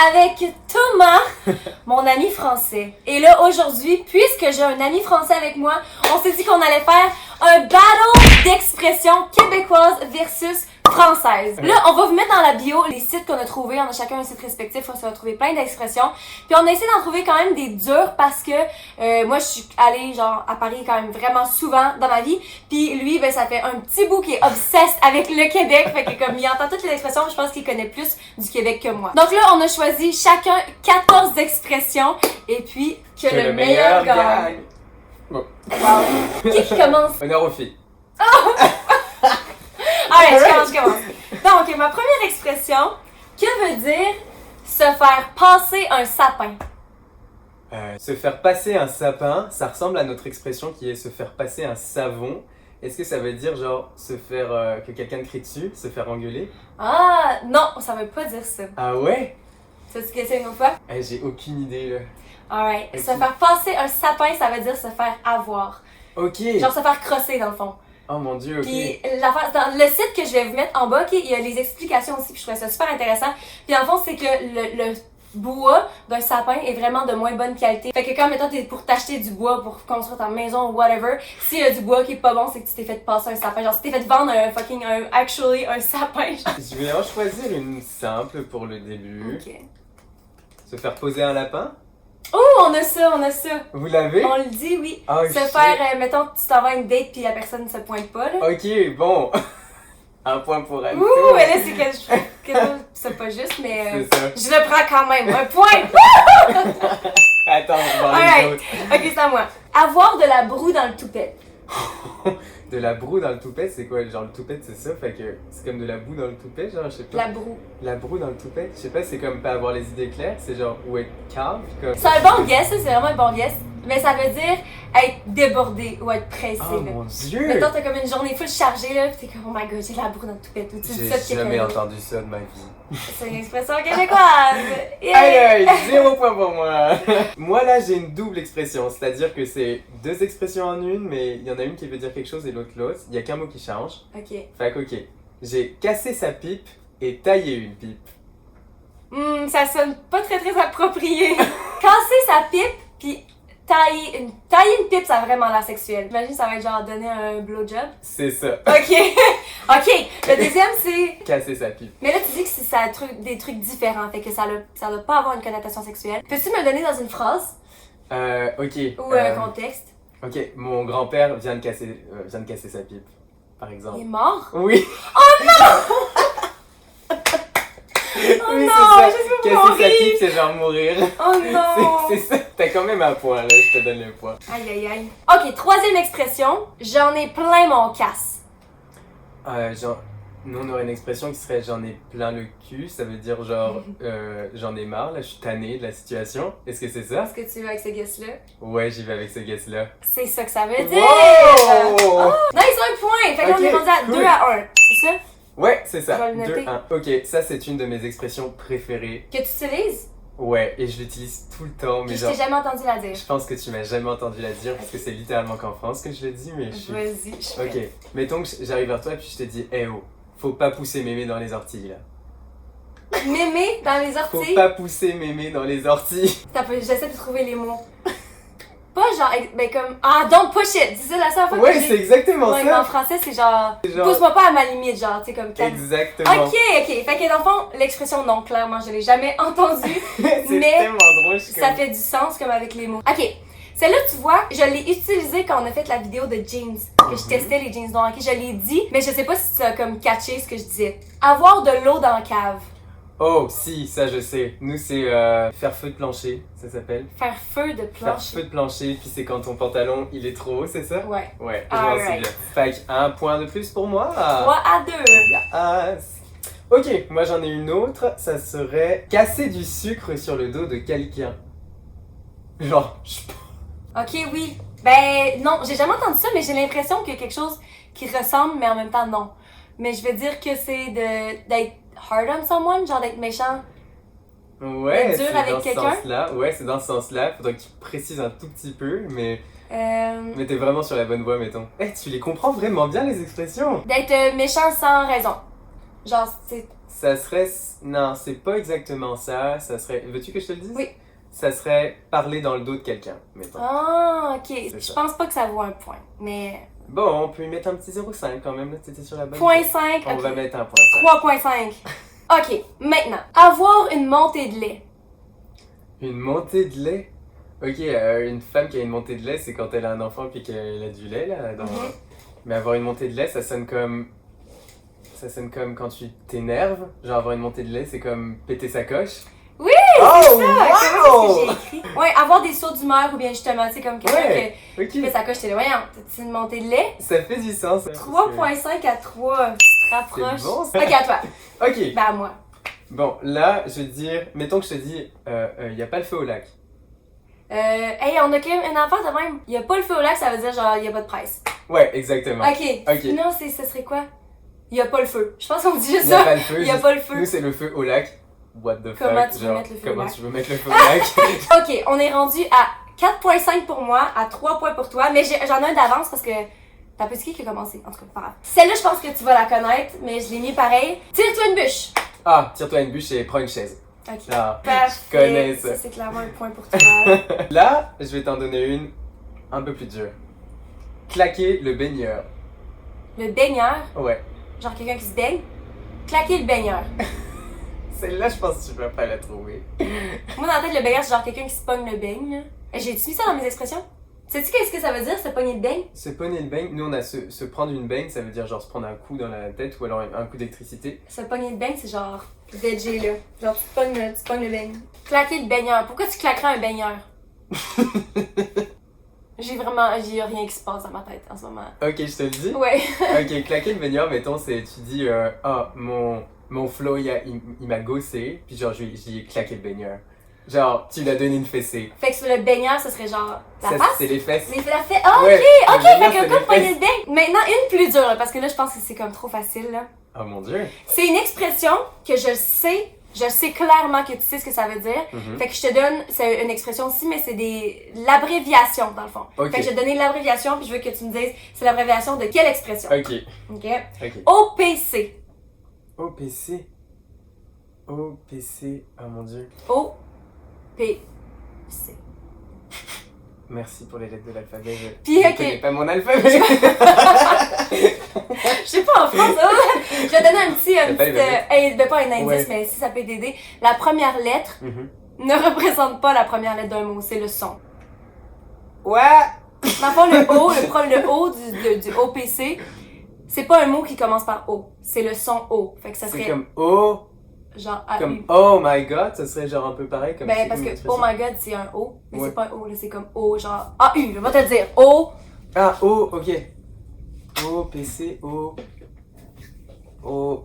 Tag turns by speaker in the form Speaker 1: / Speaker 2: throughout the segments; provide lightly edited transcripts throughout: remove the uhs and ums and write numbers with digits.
Speaker 1: avec Thomas, mon ami français. Et là, aujourd'hui, puisque j'ai un ami français avec moi, on s'est dit qu'on allait faire un battle d'expressions québécoises versus françaises. Là, on va vous mettre dans la bio les sites qu'on a trouvés. On a chacun un site respectif, on va trouver plein d'expressions. Puis on a essayé d'en trouver quand même des dures parce que moi, je suis allée genre à Paris quand même vraiment souvent dans ma vie. Puis lui, ben ça fait un petit bout qui est obsessed avec le Québec. Fait que comme il entend toutes les expressions, je pense qu'il connaît plus du Québec que moi. Donc là, on a choisi chacun 14 expressions et puis que le meilleur gagne.
Speaker 2: Bon.
Speaker 1: Wow. Qui commence?
Speaker 2: Honneur aux filles.
Speaker 1: Alright, je commence. Donc, ma première expression, que veut dire se faire passer un sapin?
Speaker 2: Se faire passer un sapin, ça ressemble à notre expression qui est se faire passer un savon. Est-ce que ça veut dire genre se faire que quelqu'un te crie dessus, se faire engueuler?
Speaker 1: Ah, non, ça veut pas dire ça.
Speaker 2: Ah ouais?
Speaker 1: Tu veux que c'est une autre fois?
Speaker 2: J'ai aucune idée là.
Speaker 1: Alright,
Speaker 2: Ok.
Speaker 1: se faire passer un sapin, ça veut dire se faire avoir.
Speaker 2: Ok.
Speaker 1: Genre se faire crosser dans le fond.
Speaker 2: Oh mon dieu, ok.
Speaker 1: Puis l'affaire, dans le site que je vais vous mettre en bas, ok, il y a les explications aussi, puis je trouvais ça super intéressant. Puis en fond, c'est que le bois d'un sapin est vraiment de moins bonne qualité. Fait que quand mettons t'es pour t'acheter du bois pour construire ta maison ou whatever, s'il y a du bois qui est pas bon, c'est que tu t'es fait passer un sapin. Genre si t'es fait vendre un sapin. Genre.
Speaker 2: Je vais en choisir une simple pour le début.
Speaker 1: Ok.
Speaker 2: Se faire poser un lapin?
Speaker 1: Oh, on a ça.
Speaker 2: Vous l'avez?
Speaker 1: On le dit, oui.
Speaker 2: Oh,
Speaker 1: se
Speaker 2: shit.
Speaker 1: faire, mettons, tu t'en vas à une date puis la personne ne se pointe pas, là.
Speaker 2: Ok, bon. Un point pour elle.
Speaker 1: Ouh, mais là, c'est que c'est pas juste, mais
Speaker 2: C'est ça.
Speaker 1: je le prends quand même. Un point!
Speaker 2: Attends, on va voir les
Speaker 1: Alright.
Speaker 2: autres.
Speaker 1: Ok, c'est à moi. Avoir de la broue dans le toupet.
Speaker 2: De la broue dans le toupet, c'est quoi? Genre le toupet c'est ça, fait que c'est comme de la boue dans le toupet, genre je sais pas.
Speaker 1: La broue.
Speaker 2: La broue dans le toupet? Je sais pas, c'est comme pas avoir les idées claires, c'est genre ou être calme, comme...
Speaker 1: C'est un bon guess, ça, c'est vraiment un bon guess. Mais ça veut dire être débordé ou être pressé.
Speaker 2: Oh
Speaker 1: là.
Speaker 2: mon dieu!
Speaker 1: Mettons, t'as comme une journée full chargée, là, pis t'es comme, oh my god, j'ai de la broue dans le toupet. Ou tu dis ça de
Speaker 2: J'ai
Speaker 1: quelqu'un
Speaker 2: jamais
Speaker 1: d'autre.
Speaker 2: entendu ça de ma vie.
Speaker 1: C'est une expression québécoise. Yeah.
Speaker 2: Aïe aïe, 0 point pour moi! Moi là j'ai une double expression, c'est-à-dire que c'est deux expressions en une, mais il y en a une qui veut dire quelque chose et l'autre l'autre. Il y a qu'un mot qui change.
Speaker 1: Ok.
Speaker 2: Fait que ok, j'ai cassé sa pipe et taillé une pipe.
Speaker 1: Ça sonne pas très très approprié. Casser sa pipe, puis tailler une pipe, ça a vraiment l'air sexuel. J'imagine ça va être genre donner un blowjob.
Speaker 2: C'est ça.
Speaker 1: Ok. Ok. Le deuxième, c'est...
Speaker 2: Casser sa pipe.
Speaker 1: Mais là, tu dis que ça a des trucs différents, fait que ça doit pas avoir une connotation sexuelle. Peux-tu me le donner dans une phrase?
Speaker 2: Ok.
Speaker 1: Ou un contexte?
Speaker 2: Ok, mon grand-père vient de casser sa pipe, par
Speaker 1: Il
Speaker 2: exemple.
Speaker 1: est mort?
Speaker 2: Oui.
Speaker 1: Oh
Speaker 2: Oui,
Speaker 1: non,
Speaker 2: c'est ça.
Speaker 1: je suis
Speaker 2: Casser
Speaker 1: mourir.
Speaker 2: sa pipe, c'est genre mourir.
Speaker 1: Oh non!
Speaker 2: C'est ça. T'as quand même un point là, je te donne le point.
Speaker 1: Aïe aïe aïe. Ok, troisième expression. J'en ai plein mon casse.
Speaker 2: Nous on aurait une expression qui serait j'en ai plein le cul, ça veut dire genre j'en ai marre, là je suis tanné de la situation. Est-ce que c'est ça?
Speaker 1: Est-ce que tu vas avec ce guess-là?
Speaker 2: Ouais, j'y vais avec ce guess là.
Speaker 1: C'est ça que ça veut dire!
Speaker 2: Wow!
Speaker 1: Oh, nice, un point! Fait que là, on est
Speaker 2: Ok,
Speaker 1: rendu à
Speaker 2: cool.
Speaker 1: 2 à 1. C'est ça?
Speaker 2: Ouais, c'est ça.
Speaker 1: Je vais le noter.
Speaker 2: 2, 1. Ok, ça c'est une de mes expressions préférées.
Speaker 1: Que tu utilises?
Speaker 2: Ouais, et je l'utilise tout le temps, mais
Speaker 1: Puis je
Speaker 2: genre...
Speaker 1: t'ai jamais entendu la dire.
Speaker 2: Je pense que tu m'as jamais entendu la dire parce que c'est littéralement qu'en France que je le dis, mais je suis...
Speaker 1: Vas-y, je suis
Speaker 2: Ok,
Speaker 1: prête.
Speaker 2: mettons que j'arrive vers toi et puis je te dis, eh oh, faut pas pousser mémé dans les orties là.
Speaker 1: Mémé dans les
Speaker 2: Faut
Speaker 1: orties.
Speaker 2: pas pousser mémé dans les orties.
Speaker 1: J'essaie de trouver les mots. Pas genre, ben comme, ah, don't push it! C'est ça la seule fois
Speaker 2: Ouais,
Speaker 1: que
Speaker 2: c'est exactement
Speaker 1: Ouais, mais en
Speaker 2: ça.
Speaker 1: français, c'est genre,
Speaker 2: C'est genre-
Speaker 1: pousse-moi pas à ma limite, genre, tu sais, comme calme.
Speaker 2: Exactement.
Speaker 1: Ok. Fait que dans le fond, l'expression non, clairement, je l'ai jamais entendue.
Speaker 2: C'est
Speaker 1: mais
Speaker 2: tellement drôle, je suis
Speaker 1: Ça
Speaker 2: comme...
Speaker 1: fait du sens comme avec les mots. Ok, celle-là, tu vois, je l'ai utilisée quand on a fait la vidéo de jeans. Que je testais les jeans noirs. Ok, je l'ai dit, mais je sais pas si tu as comme catché ce que je disais. Avoir de l'eau dans la cave.
Speaker 2: Oh, si, ça je sais. Nous c'est faire feu de plancher, ça s'appelle.
Speaker 1: Faire feu de
Speaker 2: Faire
Speaker 1: plancher.
Speaker 2: feu de plancher, puis c'est quand ton pantalon il est trop haut, c'est ça?
Speaker 1: Ouais.
Speaker 2: Ouais, je m'en
Speaker 1: Alright.
Speaker 2: souviens. Fait que un point de plus pour moi.
Speaker 1: 3 à 2.
Speaker 2: Yes. Ok, moi j'en ai une autre, ça serait casser du sucre sur le dos de quelqu'un. Genre,
Speaker 1: Ok, oui. Ben, non, j'ai jamais entendu ça, mais j'ai l'impression qu'il y a quelque chose qui ressemble, mais en même temps, non. Mais je veux dire que c'est d'être hard on someone, genre d'être méchant.
Speaker 2: ouais,
Speaker 1: dur
Speaker 2: c'est
Speaker 1: avec
Speaker 2: dans ce
Speaker 1: quelqu'un?
Speaker 2: sens-là. Ouais, c'est dans ce sens-là. Faudrait que tu précises un tout petit peu, mais
Speaker 1: Euh,
Speaker 2: t'es vraiment sur la bonne voie, mettons. Eh, tu les comprends vraiment bien les expressions.
Speaker 1: d'être méchant sans raison. Genre, c'est
Speaker 2: Ça serait... Non, c'est pas exactement ça. Ça serait... Veux-tu que je te le dise?
Speaker 1: Oui.
Speaker 2: Ça serait parler dans le dos de quelqu'un, mettons.
Speaker 1: Ah, ok.
Speaker 2: C'est
Speaker 1: Je
Speaker 2: ça.
Speaker 1: pense pas que ça vaut un point, mais...
Speaker 2: Bon, on peut y mettre un petit 0,5 quand même, là. T'étais sur la bonne.
Speaker 1: Point 5,
Speaker 2: On
Speaker 1: ok.
Speaker 2: va mettre un point 5.
Speaker 1: 3.5. Ok, maintenant. Avoir une montée de lait.
Speaker 2: Une montée de lait? Ok, une femme qui a une montée de lait, c'est quand elle a un enfant puis qu'elle a du lait, là. Dans...
Speaker 1: Mhm.
Speaker 2: Mais avoir une montée de lait, ça sonne comme... Ça sonne comme quand tu t'énerves. Genre avoir une montée de lait, c'est comme péter sa coche.
Speaker 1: Oui,
Speaker 2: Oh,
Speaker 1: Comment est-ce que j'ai écrit? Ouais, avoir des sauts d'humeur ou bien justement, tu sais, comme quelqu'un
Speaker 2: Ouais,
Speaker 1: qui fait
Speaker 2: ok.
Speaker 1: sa coche, t'es là, voyons, t'as-tu une montée de lait?
Speaker 2: Ça fait du sens. Ça,
Speaker 1: 3.5 à 3, tu te rapproches.
Speaker 2: C'est bon, ça.
Speaker 1: Ok, à toi.
Speaker 2: Ok.
Speaker 1: Ben à moi.
Speaker 2: Bon, là, je veux dire... Mettons que je te dis, y a pas le feu au lac.
Speaker 1: Hey, on a quand même une affaire de même. Y a pas le feu au lac, ça veut dire genre, y a pas de presse.
Speaker 2: Ouais, exactement.
Speaker 1: Ok.
Speaker 2: Ok.
Speaker 1: Sinon, ce serait quoi? Y a pas le feu. Je pense qu'on dit juste
Speaker 2: Y a
Speaker 1: ça.
Speaker 2: pas le feu.
Speaker 1: Y a
Speaker 2: juste-
Speaker 1: pas le feu.
Speaker 2: Nous, c'est le feu au lac. What the
Speaker 1: Comment
Speaker 2: fuck?
Speaker 1: tu veux
Speaker 2: Genre,
Speaker 1: mettre le feu au
Speaker 2: comment
Speaker 1: lac?
Speaker 2: tu veux mettre le feu au lac?
Speaker 1: Ok, on est rendu à 4.5 pour moi, à 3 points pour toi, mais j'en ai un d'avance parce que t'as un petit qui a commencé, en tout cas, pas grave. Celle-là, je pense que tu vas la connaître, mais je l'ai mis pareil. Tire-toi une bûche.
Speaker 2: Ah, tire-toi une bûche et prends une chaise.
Speaker 1: Ok.
Speaker 2: Ah,
Speaker 1: Parfait.
Speaker 2: je connais ça.
Speaker 1: C'est clairement un point pour toi.
Speaker 2: Là, je vais t'en donner une un peu plus dure. Claquer le baigneur.
Speaker 1: Le baigneur,
Speaker 2: Ouais.
Speaker 1: genre quelqu'un qui se baigne. Claquer le baigneur.
Speaker 2: Celle-là, je pense que tu vas pas la trouver.
Speaker 1: Moi, dans la tête, le baigneur, c'est genre quelqu'un qui se pogne le beigne. Là. J'ai-tu mis ça dans mes expressions? Sais-tu qu'est-ce que ça veut dire, se pogner le beigne?
Speaker 2: Se pogner le beigne, nous on a se prendre une beigne, ça veut dire genre se prendre un coup dans la tête ou alors un coup d'électricité.
Speaker 1: Se pogner le beigne, c'est genre VG, là. Genre, tu pognes le beigne. Claquer le baigneur. Pourquoi tu claquerais un baigneur? J'ai rien qui se passe dans ma tête en ce moment.
Speaker 2: Ok, je te le dis.
Speaker 1: Ouais.
Speaker 2: Ok, claquer le baigneur, mettons, c'est tu dis ah, mon flow il m'a gossé, puis genre j'y ai claqué le baigneur. Genre, tu lui as donné une fessée.
Speaker 1: Fait que sur le baigneur, ce serait genre la
Speaker 2: Ça,
Speaker 1: face.
Speaker 2: c'est les fesses.
Speaker 1: Mais la fait. Ah,
Speaker 2: Ouais,
Speaker 1: ok,
Speaker 2: le baigneur,
Speaker 1: fait
Speaker 2: c'est
Speaker 1: que comme
Speaker 2: les
Speaker 1: pogner
Speaker 2: fesses.
Speaker 1: le beigne. Maintenant, une plus dure, là, parce que là, je pense que c'est comme trop facile, là.
Speaker 2: Oh mon dieu.
Speaker 1: C'est une expression que je sais clairement que tu sais ce que ça veut dire.
Speaker 2: Mhm.
Speaker 1: Fait que je te donne, c'est une expression aussi, mais c'est l'abréviation dans le fond.
Speaker 2: Ok.
Speaker 1: Fait que je vais te donner l'abréviation, puis je veux que tu me dises c'est l'abréviation de quelle expression.
Speaker 2: Ok,
Speaker 1: Ok?
Speaker 2: ok.
Speaker 1: OPC.
Speaker 2: OPC. OPC. Oh mon dieu.
Speaker 1: OPC.
Speaker 2: Merci pour les lettres de l'alphabet.
Speaker 1: Puis,
Speaker 2: Je
Speaker 1: ok.
Speaker 2: connais pas mon alphabet.
Speaker 1: Je sais pas en France. Je vais te donner un petit,
Speaker 2: pas les mêmes
Speaker 1: pas un indice,
Speaker 2: Ouais.
Speaker 1: mais si ça peut t'aider. La première lettre
Speaker 2: Mhm.
Speaker 1: ne représente pas la première lettre d'un mot, c'est le son.
Speaker 2: Ouais.
Speaker 1: Dans le fond, le O du OPC, c'est pas un mot qui commence par O, c'est le son O. Fait que ça
Speaker 2: C'est
Speaker 1: serait
Speaker 2: comme oh,
Speaker 1: genre A-U.
Speaker 2: comme oh my god, ça serait genre un peu pareil comme
Speaker 1: Ben,
Speaker 2: c'est
Speaker 1: parce
Speaker 2: une
Speaker 1: que
Speaker 2: expression.
Speaker 1: oh my god, c'est un O, mais
Speaker 2: Ouais.
Speaker 1: c'est pas un O, là, c'est comme O, genre A-U, je vais te le dire. O,
Speaker 2: Ah, oh, ok. O, PC, O. O.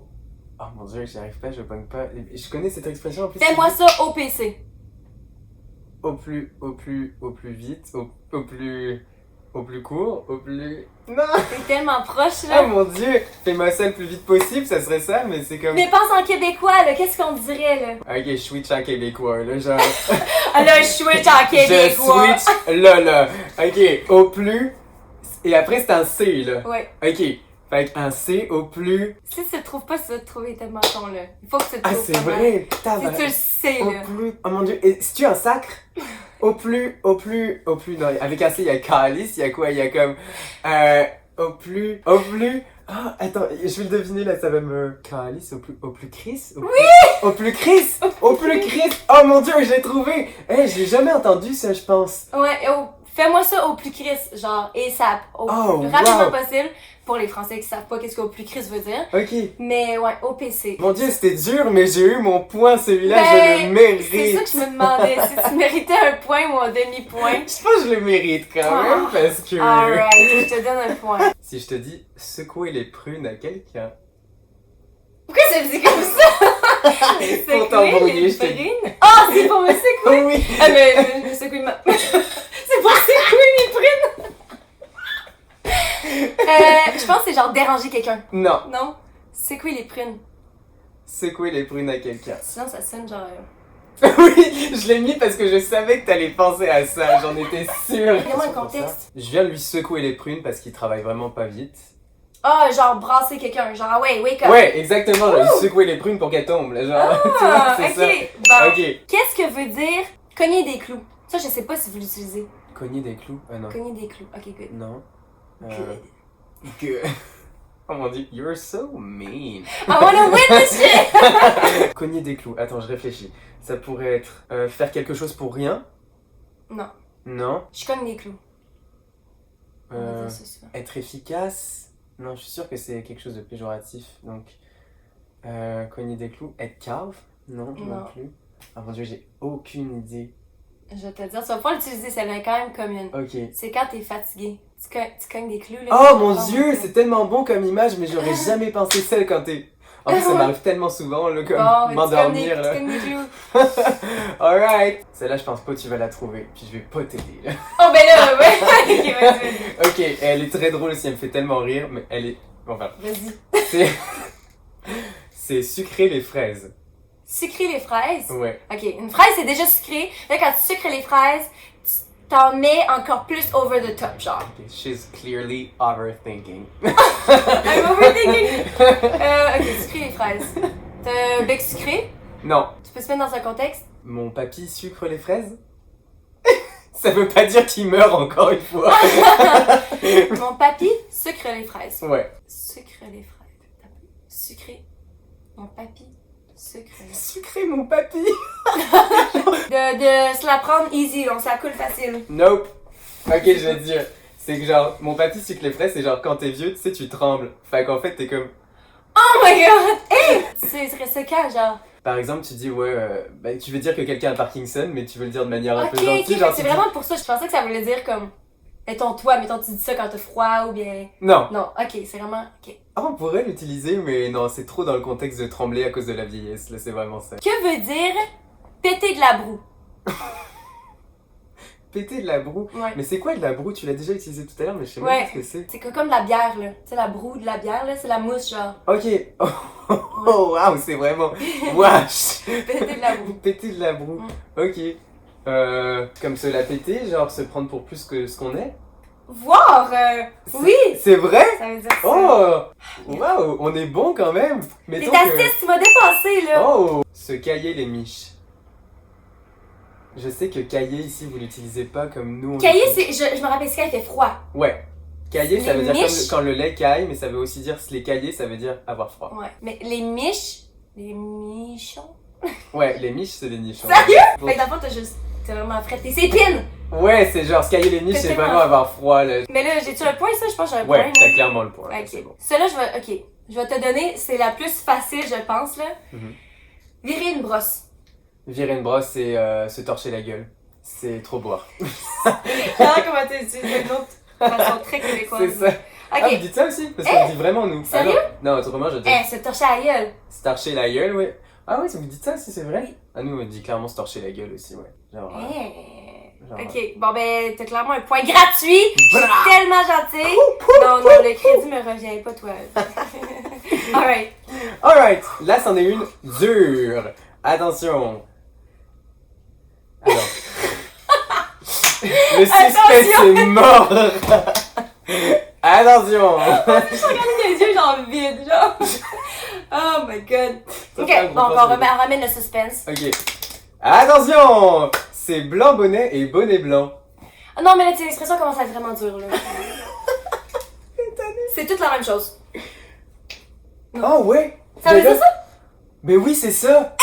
Speaker 2: Oh mon dieu, j'y arrive pas, je pogne pas. Je connais cette expression en plus.
Speaker 1: fais-moi ça OPC.
Speaker 2: Au plus vite, au plus court, au plus. Non!
Speaker 1: T'es tellement proche,
Speaker 2: Oh
Speaker 1: là.
Speaker 2: mon dieu! Fais-moi ça le plus vite possible, ça serait ça, mais c'est comme.
Speaker 1: Mais pense en québécois, là, qu'est-ce qu'on dirait, là?
Speaker 2: Ok, je switch en québécois, là, genre.
Speaker 1: Ah là, je switch en québécois.
Speaker 2: Je switch là. Ok, au plus. Et après, c'est un C, là.
Speaker 1: Ouais.
Speaker 2: Ok, fait qu'un C au plus.
Speaker 1: Si tu le trouves pas, tu vas te trouver tellement con, là. Il faut que tu le
Speaker 2: Ah,
Speaker 1: trouves.
Speaker 2: c'est
Speaker 1: vraiment.
Speaker 2: vrai!
Speaker 1: Si tu le sais,
Speaker 2: Au
Speaker 1: là.
Speaker 2: plus. Oh mon dieu, et si tu es un sacre? Au plus. Non, avec un C, il y a calice, il y a quoi? Il y a comme. Au plus. Ah, attends, je vais le deviner là, ça va me. Calice, au plus Chris? Oui! Au plus Chris! Au plus Chris! Oh mon dieu, je l'ai trouvé! Eh, je l'ai jamais entendu ça, je pense.
Speaker 1: Ouais, fais-moi ça au plus Chris, genre ASAP, au
Speaker 2: Oh,
Speaker 1: plus rapidement
Speaker 2: wow.
Speaker 1: possible, pour les Français qui savent pas qu'est-ce qu'au plus Chris veut dire.
Speaker 2: Ok.
Speaker 1: Mais ouais, OPC.
Speaker 2: Mon dieu, c'était dur, mais j'ai eu mon point, celui-là, je
Speaker 1: Ben,
Speaker 2: le mérite.
Speaker 1: c'est ça que je me demandais, si tu méritais un point ou un demi-point.
Speaker 2: Je pense que je le mérite quand même, parce que.
Speaker 1: Alright, je te donne un point.
Speaker 2: Si je te dis secouer les prunes à quelqu'un.
Speaker 1: Pourquoi ça me dit comme ça?
Speaker 2: Pour t'embrouiller, je te dis.
Speaker 1: dis. Ah, c'est pour me secouer!
Speaker 2: Oui!
Speaker 1: Ah, mais je secoue ma. C'est pour secouer mes prunes! Je pense que c'est genre déranger quelqu'un.
Speaker 2: Non,
Speaker 1: Non? Secouer les prunes.
Speaker 2: secouer les prunes à quelqu'un.
Speaker 1: Sinon, ça sonne genre.
Speaker 2: Oui, je l'ai mis parce que je savais que t'allais penser à ça, j'en étais sûre.
Speaker 1: Dis-moi le contexte.
Speaker 2: Je viens lui secouer les prunes parce qu'il travaille vraiment pas vite.
Speaker 1: Ah, genre brasser quelqu'un. Genre, ah ouais, wake up.
Speaker 2: Ouais, exactement, genre secouer les prunes pour qu'elles tombent, là, genre. Tu vois,
Speaker 1: Ah,
Speaker 2: c'est
Speaker 1: ok.
Speaker 2: ça.
Speaker 1: Bon.
Speaker 2: Ok.
Speaker 1: Qu'est-ce que veut dire cogner des clous? Ça, je sais pas si vous l'utilisez.
Speaker 2: Cogner des clous? Non.
Speaker 1: Cogner des clous. Ok, good.
Speaker 2: Non.
Speaker 1: Good.
Speaker 2: Que... Oh mon dieu, you're so mean.
Speaker 1: I wanna win this shit!
Speaker 2: Cogner des clous. Attends, je réfléchis. Ça pourrait être faire quelque chose pour rien?
Speaker 1: Non.
Speaker 2: Non.
Speaker 1: Je cogne des clous. On va
Speaker 2: Euh,
Speaker 1: dire ça souvent.
Speaker 2: être efficace? Non, je suis sûr que c'est quelque chose de péjoratif. Donc, cogner des clous. Être cave? Non, non plus. Ah mon dieu, j'ai aucune idée.
Speaker 1: Je vais te dire, tu vas pas l'utiliser, celle-là est quand même commune.
Speaker 2: Ok.
Speaker 1: C'est quand t'es fatigué. Tu cognes des clous, là.
Speaker 2: Oh mon dieu, c'est tellement bon comme image, mais j'aurais jamais pensé celle quand t'es... En plus, ça m'arrive tellement souvent, là, comme
Speaker 1: Bon,
Speaker 2: m'endormir, là.
Speaker 1: tu cognes des clous.
Speaker 2: Alright. Celle-là, je pense pas que tu vas la trouver, puis je vais pas t'aider, là.
Speaker 1: Oh, ben là, ouais. Ok, vas-y.
Speaker 2: Ok, elle est très drôle aussi, elle me fait tellement rire, mais elle est... Bon, enfin,
Speaker 1: Vas-y.
Speaker 2: c'est... c'est sucrer les fraises.
Speaker 1: Sucrer les fraises.
Speaker 2: Ouais.
Speaker 1: Ok, une fraise, c'est déjà sucré. Là, quand tu sucres les fraises, tu t'en mets encore plus over the top, genre.
Speaker 2: Okay, she's clearly overthinking.
Speaker 1: I'm overthinking. Ok, sucrer les fraises. T'as un bec sucré?
Speaker 2: Non.
Speaker 1: Tu peux se mettre dans un contexte?
Speaker 2: Mon papy sucre les fraises? Ça veut pas dire qu'il meurt encore une fois.
Speaker 1: Mon papy sucre les fraises.
Speaker 2: Ouais.
Speaker 1: Sucre les fraises. Sucré. Mon papy sucre les fraises.
Speaker 2: Sucrer mon papy?
Speaker 1: De se la prendre easy, donc ça coule facile.
Speaker 2: Nope. Ok, je vais te dire. C'est que genre, mon papy sucre les fraises, c'est genre quand t'es vieux, tu sais, tu trembles. Fait qu'en fait, t'es comme...
Speaker 1: Oh my god! Hey! C'est quand, genre?
Speaker 2: Par exemple, tu dis, ouais, bah, tu veux dire que quelqu'un a Parkinson, mais tu veux le dire de manière un
Speaker 1: Ok,
Speaker 2: peu gentille.
Speaker 1: ok,
Speaker 2: Genre,
Speaker 1: c'est
Speaker 2: tu
Speaker 1: vraiment pour ça. Je pensais que ça voulait dire comme... Mettons toi, mettons tu dis ça quand t'as froid ou bien...
Speaker 2: Non.
Speaker 1: Non, ok, c'est vraiment... Ok.
Speaker 2: Ah, on pourrait l'utiliser, mais non, c'est trop dans le contexte de trembler à cause de la vieillesse. Là, c'est vraiment ça.
Speaker 1: Que veut dire péter de la broue?
Speaker 2: Péter de la broue.
Speaker 1: Ouais.
Speaker 2: Mais c'est quoi de la broue? Tu l'as déjà utilisé tout à l'heure, mais je sais même
Speaker 1: Ouais.
Speaker 2: pas ce que c'est.
Speaker 1: C'est comme de la bière, là. Tu sais, la broue de la bière, là, c'est la mousse, genre.
Speaker 2: Ok. Oh, waouh, c'est vraiment... Wesh.
Speaker 1: Péter de la broue.
Speaker 2: Péter de la broue. Ok. Comme se la péter, genre se prendre pour plus que ce qu'on est?
Speaker 1: Voir, oui!
Speaker 2: C'est vrai?
Speaker 1: Ça veut dire ça.
Speaker 2: Oh! Waouh, on est bon quand même!
Speaker 1: T'es
Speaker 2: Mettons que...
Speaker 1: assise, tu m'as dépassé, là.
Speaker 2: Oh! Se cailler les miches. Je sais que cailler ici, vous l'utilisez pas comme nous on
Speaker 1: Cailler,
Speaker 2: l'utilise.
Speaker 1: c'est... Je me rappelle, c'est quand il fait froid.
Speaker 2: Ouais. Cailler, ça
Speaker 1: Les
Speaker 2: veut dire
Speaker 1: miches.
Speaker 2: comme quand le lait caille, mais ça veut aussi dire se les cailler, ça veut dire avoir froid.
Speaker 1: Ouais. Mais les miches... Les michons?
Speaker 2: Ouais, les miches, c'est les nichons.
Speaker 1: Sérieux?
Speaker 2: Bon.
Speaker 1: Fait que dans le fond, t'as juste... T'as vraiment frais tes épines!
Speaker 2: Ouais, c'est genre se cailler les miches,
Speaker 1: C'est
Speaker 2: c'est
Speaker 1: tellement
Speaker 2: vraiment avoir froid, là.
Speaker 1: Mais là, j'ai-tu un point, ça? Je pense que j'ai un point,
Speaker 2: Ouais,
Speaker 1: là.
Speaker 2: t'as clairement le point.
Speaker 1: Ok.
Speaker 2: C'est bon.
Speaker 1: Celle-là, je vais... Ok. Je vais te donner... C'est la plus facile, je pense, là.
Speaker 2: Mhm.
Speaker 1: Virer une brosse.
Speaker 2: Virer une brosse, c'est se torcher la gueule. C'est trop boire.
Speaker 1: J'adore comment tu utilises une autre façon très québécoise.
Speaker 2: C'est ça. Ah, vous
Speaker 1: Ok.
Speaker 2: dites ça aussi? Parce qu'on le dit vraiment, nous.
Speaker 1: Sérieux?
Speaker 2: Ah, non, autrement, je dis
Speaker 1: Se torcher la gueule.
Speaker 2: se torcher la gueule, ouais. Ah ouais, vous dites ça aussi, c'est vrai?
Speaker 1: Oui.
Speaker 2: Ah, nous, on dit clairement se torcher la gueule aussi, ouais. Genre... genre,
Speaker 1: Ok. Bon, ben, t'as clairement un point gratuit.
Speaker 2: Bra!
Speaker 1: Tellement gentil. Non, non, le crédit me revient pas, toi. Alright.
Speaker 2: Alright, là, c'en est une dure. Attention. Alors... Le suspense est mort. Attention.
Speaker 1: Je regardais des yeux, genre vides, genre. Oh my god.
Speaker 2: Ça
Speaker 1: Ok,
Speaker 2: fait un gros
Speaker 1: bon, on
Speaker 2: pas,
Speaker 1: ramène le suspense.
Speaker 2: Ok. Attention. C'est blanc bonnet et bonnet blanc.
Speaker 1: Ah non, mais là, l'expression commence à être vraiment dure, là. C'est toute la même chose.
Speaker 2: Oh ouais.
Speaker 1: Ça veut dire ça?
Speaker 2: Mais oui, c'est ça.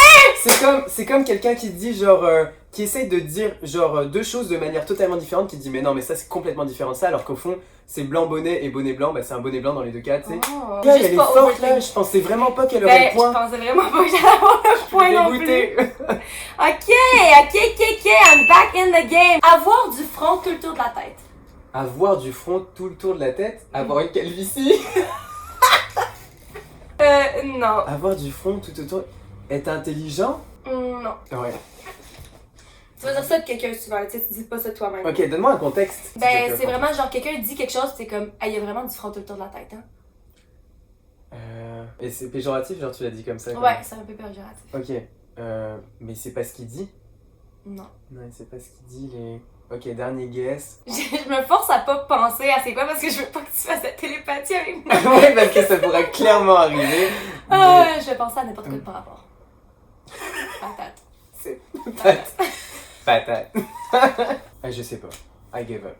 Speaker 2: C'est comme quelqu'un qui dit genre qui essaye de dire genre deux choses de manière totalement différente, qui dit mais non mais ça c'est complètement différent de ça, alors qu'au fond c'est blanc bonnet et bonnet blanc, bah c'est un bonnet blanc dans les deux cas, tu sais.
Speaker 1: Oh,
Speaker 2: Là,
Speaker 1: juste
Speaker 2: elle est
Speaker 1: pas
Speaker 2: forte
Speaker 1: overthink.
Speaker 2: là, je pensais vraiment pas qu'elle
Speaker 1: Ben,
Speaker 2: aurait le
Speaker 1: je
Speaker 2: point.
Speaker 1: pensais vraiment pas que j'allais avoir le point non plus.
Speaker 2: Dégoûté.
Speaker 1: Ok, I'm back in the game. Avoir du front tout le tour de la tête.
Speaker 2: Avoir du front tout le tour de la tête, avoir une calvitie.
Speaker 1: Non.
Speaker 2: Avoir du front tout autour, être intelligent.
Speaker 1: Non.
Speaker 2: Ouais.
Speaker 1: Tu vas dire ça de quelqu'un souvent, tu sais, tu dis pas ça de toi-même.
Speaker 2: Ok, donne-moi un contexte.
Speaker 1: Ben, c'est vraiment genre quelqu'un dit quelque chose, c'est comme, ah, il y a vraiment du front tout le tour de la tête, hein.
Speaker 2: Et c'est péjoratif, genre tu l'as dit comme ça.
Speaker 1: Ouais, c'est un peu péjoratif.
Speaker 2: Ok. Mais c'est pas ce qu'il dit.
Speaker 1: Non.
Speaker 2: Non, c'est pas ce qu'il dit, les... Ok, dernier guess.
Speaker 1: Je me force à pas penser à c'est quoi parce que je veux pas que tu fasses la télépathie avec moi.
Speaker 2: Oui, parce que ça pourrait clairement arriver.
Speaker 1: Ah, je vais penser à n'importe quoi de par rapport. Patate.
Speaker 2: C'est
Speaker 1: Patate.
Speaker 2: patate. Ah, je sais pas. I give up.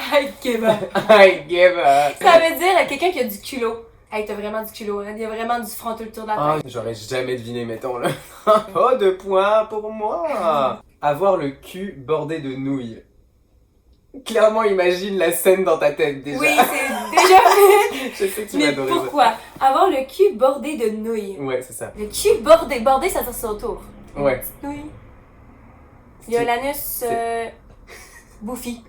Speaker 1: I give up.
Speaker 2: I give up.
Speaker 1: Ça veut dire quelqu'un qui a du culot. Hey, t'as vraiment du culot, hein? Il y a vraiment du front tout le tour de la
Speaker 2: Ah,
Speaker 1: tête.
Speaker 2: j'aurais jamais deviné, mettons là. Pas de points pour moi. Avoir le cul bordé de nouilles. Clairement, imagine la scène dans ta tête déjà.
Speaker 1: Oui, c'est déjà fait.
Speaker 2: Je sais que tu vas
Speaker 1: Mais
Speaker 2: adorer
Speaker 1: pourquoi? Avoir le cul bordé de nouilles.
Speaker 2: ça. Ouais, c'est ça.
Speaker 1: Le cul bordé. Bordé, ça veut dire sur autour.
Speaker 2: Ouais.
Speaker 1: Une petite nouille. Il y a l'anus bouffi.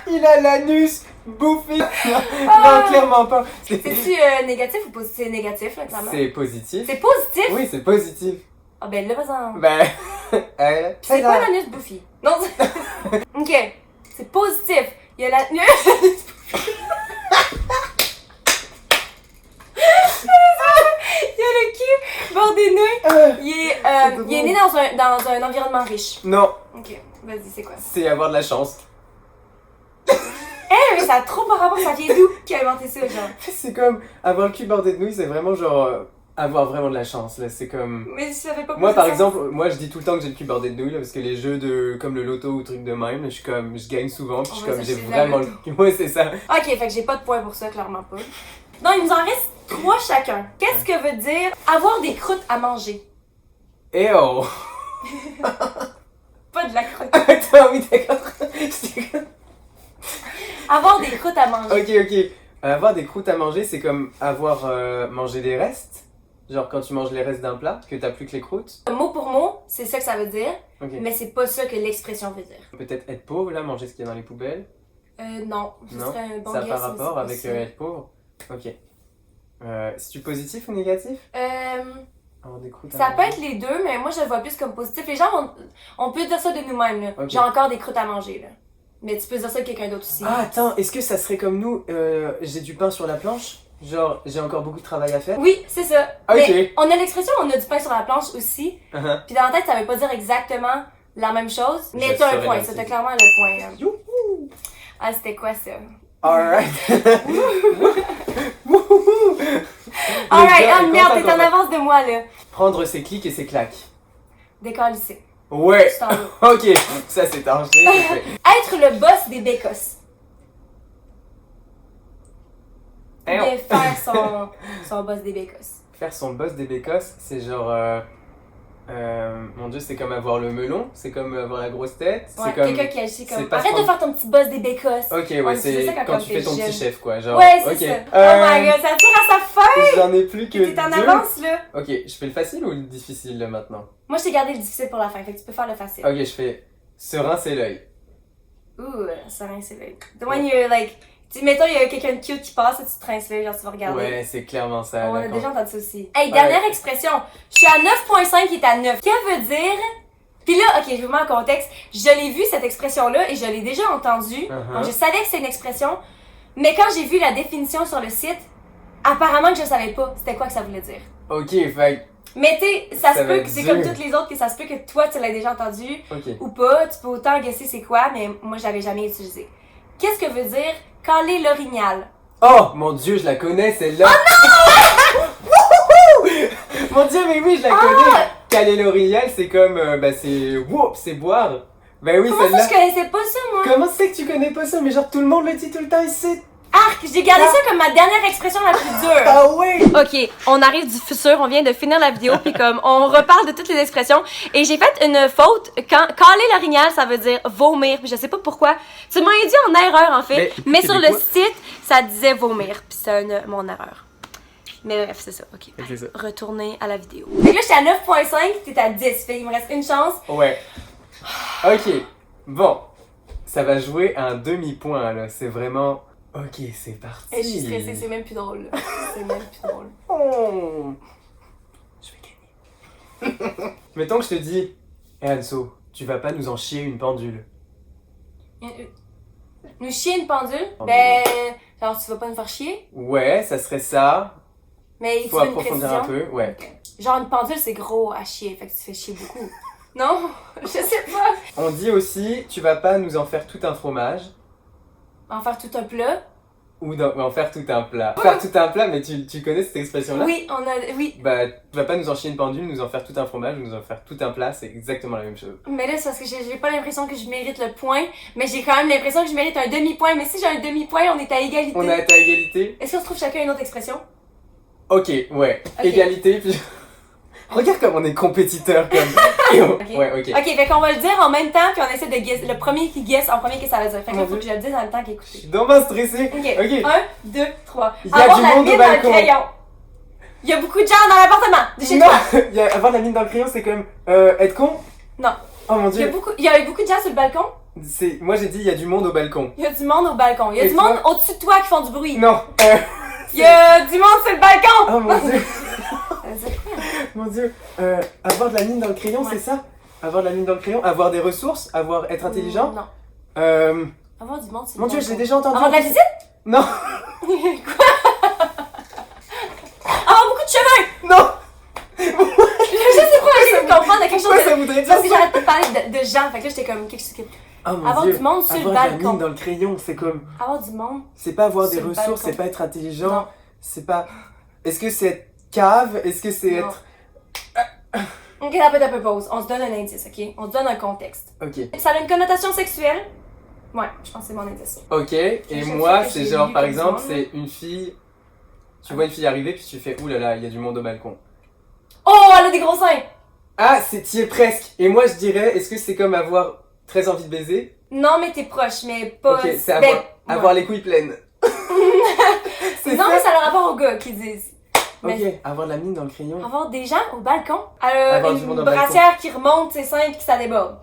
Speaker 2: Il a l'anus bouffé. Non,
Speaker 1: Ah.
Speaker 2: non, clairement pas.
Speaker 1: C'est-tu négatif ou positif? C'est négatif, là, clairement.
Speaker 2: C'est positif.
Speaker 1: C'est positif?
Speaker 2: Oui, c'est positif.
Speaker 1: Ah ben là, vas-y.
Speaker 2: Ben, elle.
Speaker 1: C'est pas l'anus bouffi. Non, ok. C'est positif. Il y a l'anus. Il y a le cul bordé de nouilles. Il est né dans un environnement riche.
Speaker 2: Non,
Speaker 1: Ok, vas-y, c'est quoi?
Speaker 2: c'est avoir de la chance.
Speaker 1: Eh, mais ça a trop par rapport, ça vient d'où qui a inventé ça, genre?
Speaker 2: C'est comme avoir le cul bordé de nouilles, c'est vraiment genre avoir vraiment de la chance là. C'est comme.
Speaker 1: Mais je savais pas.
Speaker 2: Moi par exemple, moi je dis tout le temps que j'ai le cul bordé de nouilles là, parce que les jeux de comme le loto ou truc de même, là, je gagne souvent, puis je suis
Speaker 1: On va
Speaker 2: comme j'ai
Speaker 1: s'acheter de la
Speaker 2: vraiment le
Speaker 1: loto.
Speaker 2: cul. Ouais, c'est ça.
Speaker 1: Ok, fait que j'ai pas de points pour ça, clairement pas. Non, il nous en reste 3 chacun. Qu'est-ce que veut dire avoir des croûtes à manger?
Speaker 2: Et oh.
Speaker 1: Pas de la croûte.
Speaker 2: Attends, oui, d'accord.
Speaker 1: Avoir des croûtes à manger.
Speaker 2: Ok. Avoir des croûtes à manger, c'est comme avoir mangé des restes. Genre quand tu manges les restes d'un plat, que t'as plus que les croûtes.
Speaker 1: Mot pour mot, c'est ça que ça veut dire,
Speaker 2: Ok.
Speaker 1: mais c'est pas ça que l'expression veut dire.
Speaker 2: Peut-être être pauvre là, manger ce qu'il y a dans les poubelles.
Speaker 1: Non, ce
Speaker 2: Non,
Speaker 1: serait un bon
Speaker 2: ça a
Speaker 1: guess,
Speaker 2: pas
Speaker 1: mais
Speaker 2: rapport
Speaker 1: c'est pas
Speaker 2: avec
Speaker 1: ça.
Speaker 2: être pauvre. Ok. C'est-tu positif ou négatif? Avoir des croûtes à
Speaker 1: Ça peut
Speaker 2: manger.
Speaker 1: être les deux, mais moi je le vois plus comme positif. Les gens, on peut dire ça de nous-mêmes, là.
Speaker 2: Ok.
Speaker 1: J'ai encore des croûtes à manger, là. Mais tu peux dire ça de quelqu'un d'autre aussi.
Speaker 2: Ah attends, est-ce que ça serait comme nous, j'ai du pain sur la planche? Genre, j'ai encore beaucoup de travail à faire?
Speaker 1: Oui, c'est ça.
Speaker 2: Ok.
Speaker 1: Mais on a l'expression on a du pain sur la planche aussi.
Speaker 2: Uh-huh.
Speaker 1: Puis dans la tête, ça veut pas dire exactement la même chose. Mais
Speaker 2: Je
Speaker 1: t'as un
Speaker 2: saurais
Speaker 1: point,
Speaker 2: la
Speaker 1: ça t'as
Speaker 2: dire.
Speaker 1: clairement le point, là.
Speaker 2: Youhou!
Speaker 1: Ah, c'était quoi ça?
Speaker 2: Alright.
Speaker 1: Alright, ah merde, t'es en avance de moi, là.
Speaker 2: Prendre ses clics et ses claques.
Speaker 1: Décalisser.
Speaker 2: Ouais.
Speaker 1: Tu t'en vas.
Speaker 2: Ok, ça c'est torché, c'est fait.
Speaker 1: Être le boss des bécosses.
Speaker 2: Eh,
Speaker 1: De faire son boss des bécosses.
Speaker 2: Faire son boss des bécosses, c'est genre. Mon dieu, c'est comme avoir le melon, c'est comme avoir la grosse tête.
Speaker 1: Ouais,
Speaker 2: c'est comme.
Speaker 1: quelqu'un qui agit comme.
Speaker 2: c'est pas
Speaker 1: Arrête de
Speaker 2: prendre-
Speaker 1: faire ton petit boss des bécosses.
Speaker 2: Ok,
Speaker 1: On
Speaker 2: ouais,
Speaker 1: utilisait
Speaker 2: c'est
Speaker 1: ça
Speaker 2: quand tu
Speaker 1: t'es
Speaker 2: fais ton
Speaker 1: jeune.
Speaker 2: petit chef quoi. Genre,
Speaker 1: Ouais, c'est
Speaker 2: ok.
Speaker 1: ça. Oh my god, ça tire à sa fin!
Speaker 2: J'en ai plus que
Speaker 1: T'es en
Speaker 2: deux.
Speaker 1: avance, là.
Speaker 2: Ok, je fais le facile ou le difficile là maintenant?
Speaker 1: Moi, je t'ai gardé le difficile pour la fin, fait que tu peux faire le facile.
Speaker 2: Ok, je fais serein, c'est l'œil.
Speaker 1: Ouh, ça rince l'œil. The one you're like. Mettons, il y a quelqu'un de cute qui passe et tu te rinces l'œil, genre tu vas regarder.
Speaker 2: Ouais, c'est clairement ça.
Speaker 1: On
Speaker 2: là,
Speaker 1: a
Speaker 2: quand-
Speaker 1: déjà entendu ça aussi. Hey, dernière expression. Je suis à 9.5 qui est à 9. Que veut dire. Puis là, ok, je vous mets en contexte. Je l'ai vu cette expression-là et je l'ai déjà entendue.
Speaker 2: Uh-huh.
Speaker 1: Donc je savais que c'est une expression. Mais quand j'ai vu la définition sur le site, apparemment que je savais pas c'était quoi que ça voulait dire.
Speaker 2: Ok, fait.
Speaker 1: Mais tu sais, ça se
Speaker 2: Ça va
Speaker 1: peut
Speaker 2: être
Speaker 1: que c'est
Speaker 2: dur.
Speaker 1: comme toutes les autres que ça se peut que toi tu l'as déjà entendu
Speaker 2: Ok.
Speaker 1: ou pas. Tu peux autant guesser c'est quoi, mais moi je l'avais jamais utilisé. Qu'est-ce que veut dire caler l'orignal?
Speaker 2: Oh mon dieu, je la connais celle-là. Mon dieu, mais oui, je la connais. Caler l'orignal, c'est comme. C'est. Whoop, c'est boire. Ben oui,
Speaker 1: Comment ça
Speaker 2: celle-là.
Speaker 1: je connaissais pas ça moi?
Speaker 2: Comment c'est que tu connais pas ça? Mais genre, tout le monde le dit tout le temps ici.
Speaker 1: Arc, j'ai gardé ça comme ma dernière expression la plus dure.
Speaker 2: Ah ouais!
Speaker 1: Ok, on arrive du futur, on vient de finir la vidéo, puis comme on reparle de toutes les expressions. Et j'ai fait une faute. Quand caler l'orignal, ça veut dire vomir, puis je sais pas pourquoi. Tu m'as dit en erreur en fait, mais sur le site, ça disait vomir, puis c'est mon erreur. Mais bref, c'est ça, ok.
Speaker 2: C'est ça.
Speaker 1: Retournez à la vidéo. Fait que là, j'étais à 9.5, t'es à 10, fait qu'il me reste une chance.
Speaker 2: Ouais. Ok. Bon. Ça va jouer à un demi-point là. C'est vraiment. Ok, c'est parti.
Speaker 1: Et je suis stressée, c'est même plus drôle. là. C'est même plus drôle.
Speaker 2: Oh. Je vais gagner. Mettons que je te dis, hé Anso, tu vas pas nous en chier une pendule.
Speaker 1: Nous chier une pendule?
Speaker 2: Pendule.
Speaker 1: Ben, genre tu vas pas nous faire chier?
Speaker 2: Ouais, ça serait ça.
Speaker 1: Mais
Speaker 2: Faut
Speaker 1: tu veux une
Speaker 2: approfondir
Speaker 1: précision?
Speaker 2: un peu, ouais.
Speaker 1: Ok. Genre une pendule, c'est gros à chier, fait que tu fais chier beaucoup. Non? Je sais pas.
Speaker 2: On dit aussi, tu vas pas nous en faire tout un fromage.
Speaker 1: En faire tout un plat?
Speaker 2: Ou en faire tout un plat. Faire tout un plat, mais tu connais cette expression-là?
Speaker 1: Oui, oui.
Speaker 2: Bah, tu vas pas nous en chier une pendule, nous en faire tout un fromage, ou nous en faire tout un plat, c'est exactement la même chose.
Speaker 1: Mais là, c'est parce que j'ai pas l'impression que je mérite le point, mais j'ai quand même l'impression que je mérite un demi-point. Mais si j'ai un demi-point, on est à égalité.
Speaker 2: On est à égalité?
Speaker 1: Est-ce qu'on se trouve chacun une autre expression?
Speaker 2: Ok, ouais.
Speaker 1: Ok.
Speaker 2: Égalité, puis... Regarde comme on est compétiteurs, comme...
Speaker 1: Ok.
Speaker 2: Ouais, ok.
Speaker 1: Ok, fait qu'on va le dire en même temps, puis on essaie de guess. Le premier qui guess en premier, qu'est-ce que ça veut dire? Fait que là,
Speaker 2: Mon
Speaker 1: faut que
Speaker 2: Dieu.
Speaker 1: je le dise en même temps
Speaker 2: Je
Speaker 1: qu'écouter.
Speaker 2: suis dommage stressé.
Speaker 1: Ok.
Speaker 2: Ok.
Speaker 1: 1, 2, 3.
Speaker 2: Il y a du monde au balcon.
Speaker 1: Il y a beaucoup de gens dans l'appartement. De chez
Speaker 2: Non,
Speaker 1: toi.
Speaker 2: avoir la mine dans le crayon, c'est comme être con.
Speaker 1: Non.
Speaker 2: Oh mon
Speaker 1: Il y a
Speaker 2: dieu.
Speaker 1: beaucoup de gens sur le balcon.
Speaker 2: Moi j'ai dit il y a du monde au balcon.
Speaker 1: Il y a du monde au balcon. Il y a
Speaker 2: Et
Speaker 1: du
Speaker 2: toi?
Speaker 1: monde au-dessus de toi qui font du bruit.
Speaker 2: Non.
Speaker 1: Il y a du monde sur le balcon.
Speaker 2: Oh mon dieu.
Speaker 1: Ça veut dire quoi?
Speaker 2: Mon dieu. Avoir de la mine dans le crayon,
Speaker 1: Ouais.
Speaker 2: c'est ça? Avoir de la mine dans le crayon, avoir des ressources, être intelligent.
Speaker 1: Non.
Speaker 2: Euh...
Speaker 1: Avoir du monde sur
Speaker 2: Mon
Speaker 1: le
Speaker 2: dieu, je
Speaker 1: balcon.
Speaker 2: l'ai déjà entendu.
Speaker 1: Avoir de la visite?
Speaker 2: Non.
Speaker 1: Quoi? Avoir beaucoup de cheveux!
Speaker 2: Non.
Speaker 1: Je sais pas, j'essaie de comprendre quelque chose
Speaker 2: Pourquoi
Speaker 1: de...
Speaker 2: ça voudrait dire
Speaker 1: Parce que
Speaker 2: ça?
Speaker 1: j'arrête pas de parler de gens, fait que là j'étais comme quelque chose que...
Speaker 2: Oh mon
Speaker 1: Avoir
Speaker 2: dieu.
Speaker 1: du monde sur le
Speaker 2: Avoir de la
Speaker 1: balcon.
Speaker 2: mine dans le crayon, c'est comme...
Speaker 1: Avoir du monde?
Speaker 2: C'est pas avoir des
Speaker 1: Sur le
Speaker 2: ressources,
Speaker 1: balcon.
Speaker 2: c'est pas être intelligent,
Speaker 1: Non.
Speaker 2: c'est pas... Est-ce que c'est être cave? Est-ce que c'est
Speaker 1: Non.
Speaker 2: être...
Speaker 1: Ok, un peu pause. On se donne un indice, ok? On se donne un contexte.
Speaker 2: Ok.
Speaker 1: Ça a une connotation sexuelle? Ouais, je pense que c'est mon indice.
Speaker 2: Ok, et
Speaker 1: Je
Speaker 2: moi
Speaker 1: sais que
Speaker 2: c'est
Speaker 1: j'ai
Speaker 2: genre
Speaker 1: lu
Speaker 2: par
Speaker 1: comme
Speaker 2: exemple,
Speaker 1: ça.
Speaker 2: c'est une fille... Tu vois une fille arriver puis tu fais « Ouh là là, il y a du monde au balcon ».
Speaker 1: Oh, elle a des gros seins!
Speaker 2: Ah, t'y es presque. Et moi je dirais, est-ce que c'est comme avoir très envie de baiser?
Speaker 1: Non, mais t'es proche, mais pas...
Speaker 2: Ok, c'est
Speaker 1: Ben,
Speaker 2: avoir
Speaker 1: ouais.
Speaker 2: les couilles pleines. C'est
Speaker 1: Non,
Speaker 2: ça?
Speaker 1: mais ça a le rapport aux gars qui disent. Mais
Speaker 2: Ok, avoir de la mine dans le crayon.
Speaker 1: avoir des gens au balcon. Elle a
Speaker 2: Avoir du monde
Speaker 1: une
Speaker 2: au balcon.
Speaker 1: brassière qui remonte ses seins et qui ça déborde.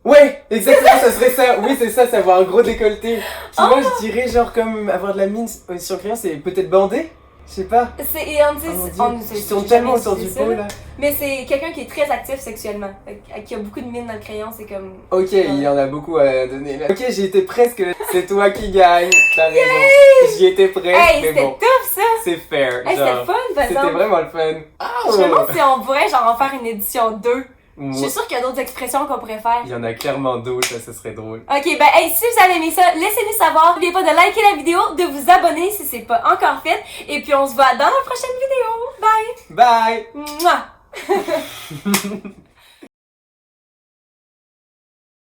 Speaker 2: Ouais, exactement, ça serait ça. Oui, c'est ça, c'est avoir un gros décolleté. Puis
Speaker 1: Oh!
Speaker 2: moi je dirais genre comme avoir de la mine sur le crayon, c'est peut-être bandé? Je sais pas.
Speaker 1: C'est, et on dit,
Speaker 2: Oh mon Dieu, ils sont
Speaker 1: j'ai
Speaker 2: tellement
Speaker 1: jamais
Speaker 2: autour du
Speaker 1: utilisé
Speaker 2: pot
Speaker 1: ça,
Speaker 2: là.
Speaker 1: Mais c'est quelqu'un qui est très actif sexuellement. Qui a beaucoup de mine dans le crayon, c'est comme...
Speaker 2: Ok, il y en a beaucoup à donner là. Ok, j'y étais presque. C'est toi qui gagne. T'as raison. J'y étais presque,
Speaker 1: Hey,
Speaker 2: mais
Speaker 1: c'était
Speaker 2: bon,
Speaker 1: tough ça!
Speaker 2: c'est fair.
Speaker 1: Hey,
Speaker 2: genre.
Speaker 1: c'était fun, par
Speaker 2: C'était
Speaker 1: exemple.
Speaker 2: vraiment le fun.
Speaker 1: Je me demande si on pourrait genre en faire une édition 2. Je
Speaker 2: Moi,
Speaker 1: suis sûre qu'il y a d'autres expressions qu'on pourrait faire.
Speaker 2: il y en a clairement d'autres, ça, ce serait drôle.
Speaker 1: Ok, ben hey, si vous avez aimé ça, laissez-nous savoir. N'oubliez pas de liker la vidéo, de vous abonner si c'est pas encore fait. Et puis on se voit dans la prochaine vidéo. Bye!
Speaker 2: Bye!
Speaker 1: Mouah!